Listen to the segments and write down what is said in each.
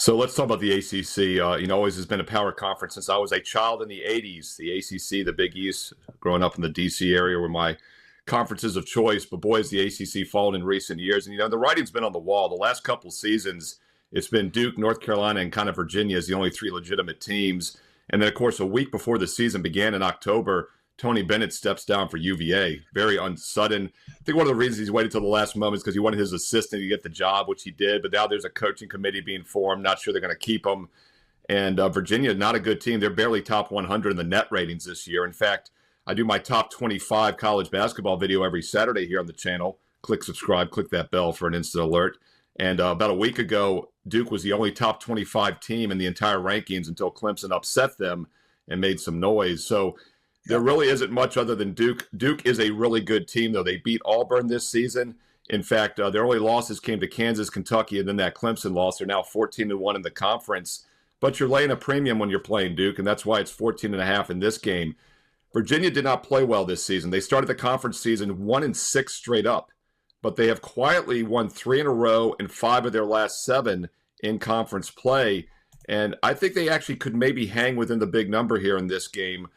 So let's talk about the ACC. Always has been a power conference since I was a child in the 80s. The ACC, the Big East, growing up in the DC area were my conferences of choice. But boy, has the ACC fallen in recent years. And, the writing's been on the wall. The last couple seasons, it's been Duke, North Carolina, and kind of Virginia as the only three legitimate teams. And then, of course, a week before the season began in October, Tony Bennett steps down for UVA. Very unsudden. I think one of the reasons he's waited till the last moment is because he wanted his assistant to get the job, which he did. But now there's a coaching committee being formed. Not sure they're going to keep him. And Virginia, not a good team. They're barely top 100 in the net ratings this year. In fact, I do my top 25 college basketball video every Saturday here on the channel. Click subscribe, click that bell for an instant alert. And about a week ago, Duke was the only top 25 team in the entire rankings until Clemson upset them and made some noise. So there really isn't much other than Duke. Duke is a really good team, though. They beat Auburn this season. In fact, their only losses came to Kansas, Kentucky, and then that Clemson loss. They're now 14-1 in the conference. But you're laying a premium when you're playing Duke, and that's why it's 14.5 in this game. Virginia did not play well this season. They started the conference season 1-6 straight up, but they have quietly won 3 in a row and 5 of their last 7 in conference play. And I think they actually could maybe hang within the big number here in this game.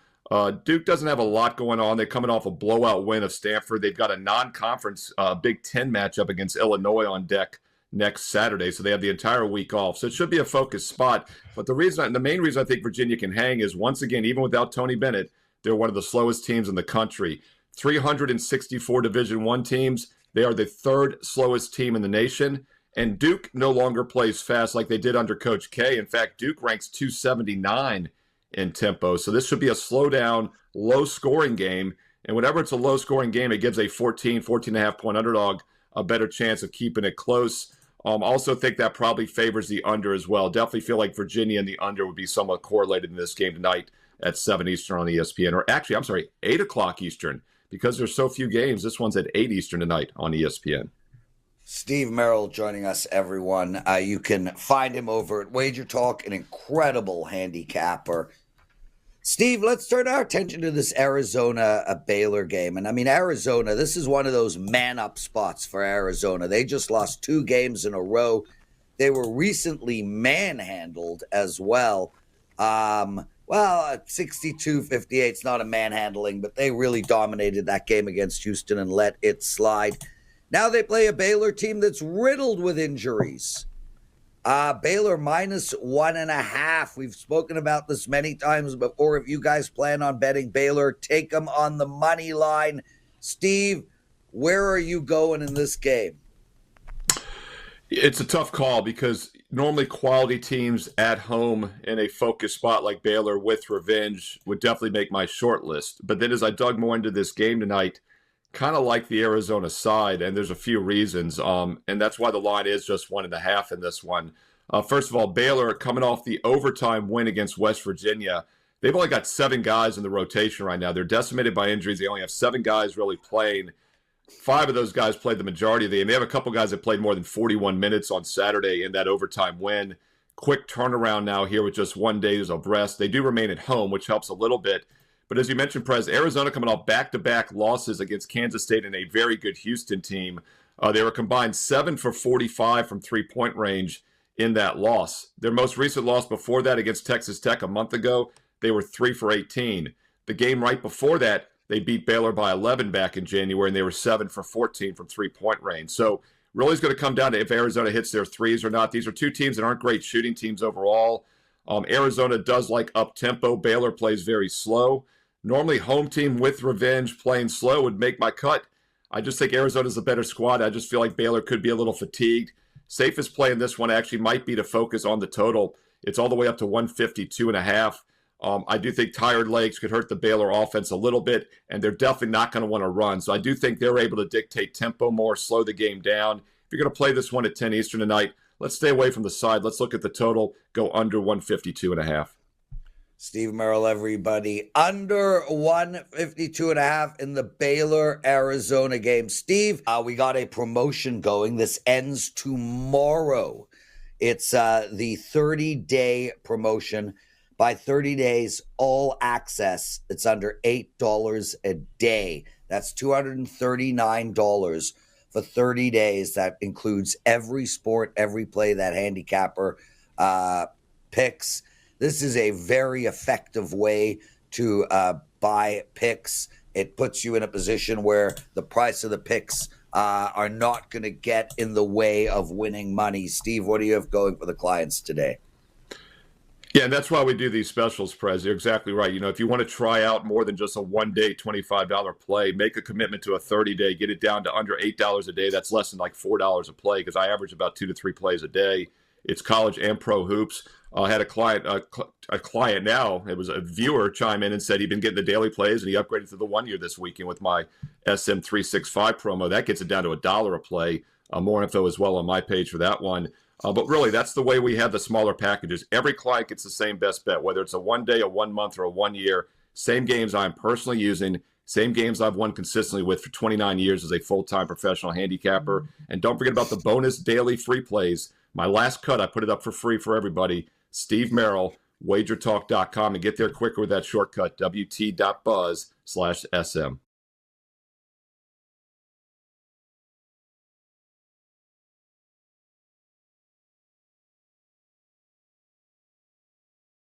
Duke doesn't have a lot going on. They're coming off a blowout win of Stanford. They've got a non-conference Big Ten matchup against Illinois on deck next Saturday, so they have the entire week off. So it should be a focused spot. But the main reason I think Virginia can hang is, once again, even without Tony Bennett, they're one of the slowest teams in the country. 364 Division I teams. They are the third slowest team in the nation. And Duke no longer plays fast like they did under Coach K. In fact, Duke ranks 279 in tempo. So this should be a slow down, low scoring game. And whenever it's a low scoring game, it gives a 14.5 point underdog a better chance of keeping it close. Also think that probably favors the under as well. Definitely feel like Virginia and the under would be somewhat correlated in this game tonight at 7 Eastern on ESPN. Or actually, I'm sorry, 8 o'clock Eastern. Because there's so few games, this one's at 8 Eastern tonight on ESPN. Steve Merril joining us, everyone. You can find him over at WagerTalk, an incredible handicapper. Steve, let's turn our attention to this Arizona-Baylor game. And I mean, Arizona, this is one of those man-up spots for Arizona. They just lost 2 games in a row. They were recently manhandled as well. 62-58 is not a manhandling, but they really dominated that game against Houston and let it slide. Now they play a Baylor team that's riddled with injuries. Baylor -1.5. We've spoken about this many times before. If you guys plan on betting Baylor, take them on the money line. Steve, where are you going in this game? It's a tough call because normally quality teams at home in a focused spot like Baylor with revenge would definitely make my short list. But then as I dug more into this game tonight, kind of like the Arizona side, and there's a few reasons, and that's why the line is just 1.5 in this one. First of all, Baylor coming off the overtime win against West Virginia. They've only got 7 guys in the rotation right now. They're decimated by injuries. They only have 7 guys really playing. 5 of those guys played the majority of the game. They have a couple guys that played more than 41 minutes on Saturday in that overtime win. Quick turnaround now here with just 1 day of rest. They do remain at home, which helps a little bit. But as you mentioned, Prez, Arizona coming off back-to-back losses against Kansas State and a very good Houston team. They were combined 7 for 45 from three-point range in that loss. Their most recent loss before that against Texas Tech a month ago, they were 3 for 18. The game right before that, they beat Baylor by 11 back in January, and they were 7 for 14 from three-point range. So really it's going to come down to if Arizona hits their threes or not. These are 2 teams that aren't great shooting teams overall. Arizona does like up-tempo. Baylor plays very slow. Normally, home team with revenge playing slow would make my cut. I just think Arizona's a better squad. I just feel like Baylor could be a little fatigued. Safest play in this one actually might be to focus on the total. It's all the way up to 152.5. I do think tired legs could hurt the Baylor offense a little bit, and they're definitely not going to want to run. So I do think they're able to dictate tempo more, slow the game down. If you're going to play this one at 10 Eastern tonight, let's stay away from the side. Let's look at the total, go under 152.5. Steve Merril, everybody. Under 152.5 in the Baylor-Arizona game. Steve, we got a promotion going. This ends tomorrow. It's the 30-day promotion. By 30 days, all access. It's under $8 a day. That's $239 for 30 days. That includes every sport, every play that handicapper picks. This is a very effective way to buy picks. It puts you in a position where the price of the picks are not going to get in the way of winning money. Steve, what do you have going for the clients today? Yeah, and that's why we do these specials, Prez. You're exactly right. If you want to try out more than just a one-day $25 play, make a commitment to a 30-day, get it down to under $8 a day. That's less than like $4 a play because I average about 2 to 3 plays a day. It's college and pro hoops. I had a client now, it was a viewer, chime in and said he'd been getting the daily plays and he upgraded to the 1 year this weekend with my SM365 promo. That gets it down to $1 a play. More info as well on my page for that one. But really, that's the way we have the smaller packages. Every client gets the same best bet, whether it's a 1 day, a 1 month, or a 1 year. Same games I'm personally using, same games I've won consistently with for 29 years as a full-time professional handicapper. And don't forget about the bonus daily free plays. My last cut, I put it up for free for everybody. Steve Merril, WagerTalk.com, and get there quicker with that shortcut, wt.buzz/SM.